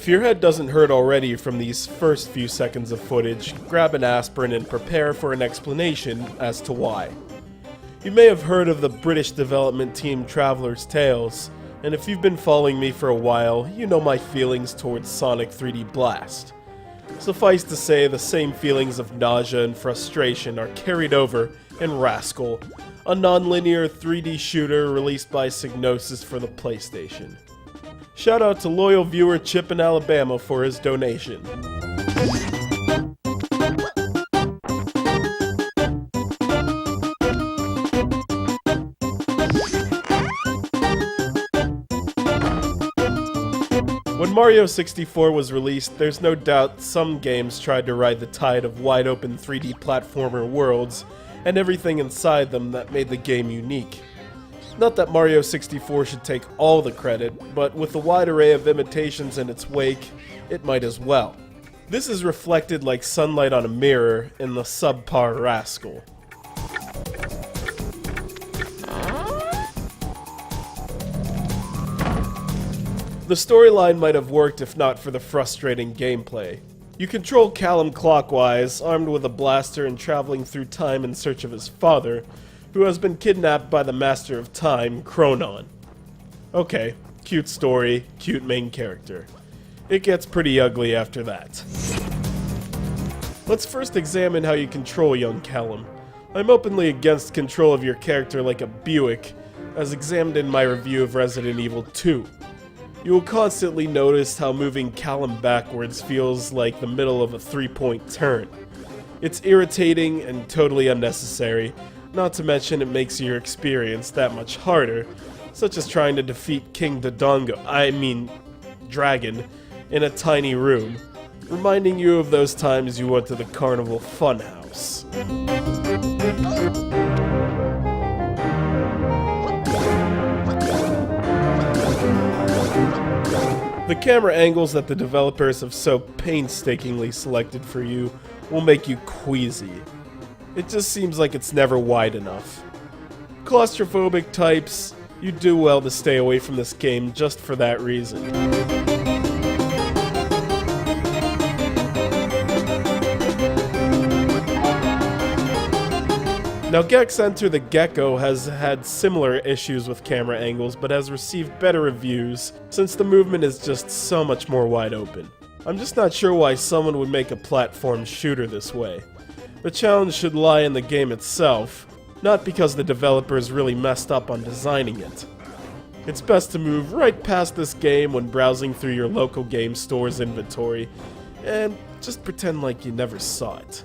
If your head doesn't hurt already from these first few seconds of footage, grab an aspirin and prepare for an explanation as to why. You may have heard of the British development team Traveller's Tales, and if you've been following me for a while, you know my feelings towards Sonic 3D Blast. Suffice to say, the same feelings of nausea and frustration are carried over in RASCAL, a non-linear 3D shooter released by Psygnosis for the PlayStation. Shout out to loyal viewer Chip in Alabama for his donation. When Mario 64 was released, there's no doubt some games tried to ride the tide of wide-open 3D platformer worlds and everything inside them that made the game unique. Not that Mario 64 should take all the credit, but with a wide array of imitations in its wake, it might as well. This is reflected like sunlight on a mirror in the subpar RASCAL. The storyline might have worked if not for the frustrating gameplay. You control Callum clockwise, armed with a blaster and traveling through time in search of his father, who has been kidnapped by the Master of Time, Chronon. Okay, cute story, cute main character. It gets pretty ugly after that. Let's first examine how you control young Callum. I'm openly against control of your character like a Buick, as examined in my review of Resident Evil 2. You will constantly notice how moving Callum backwards feels like the middle of a three-point turn. It's irritating and totally unnecessary, not to mention it makes your experience that much harder, such as trying to defeat King Dragon, in a tiny room, reminding you of those times you went to the Carnival Funhouse. The camera angles that the developers have so painstakingly selected for you will make you queasy. It just seems like it's never wide enough. Claustrophobic types, you do well to stay away from this game just for that reason. Now, Gex Enter the Gecko has had similar issues with camera angles, but has received better reviews since the movement is just so much more wide open. I'm just not sure why someone would make a platform shooter this way. The challenge should lie in the game itself, not because the developers really messed up on designing it. It's best to move right past this game when browsing through your local game store's inventory, and just pretend like you never saw it.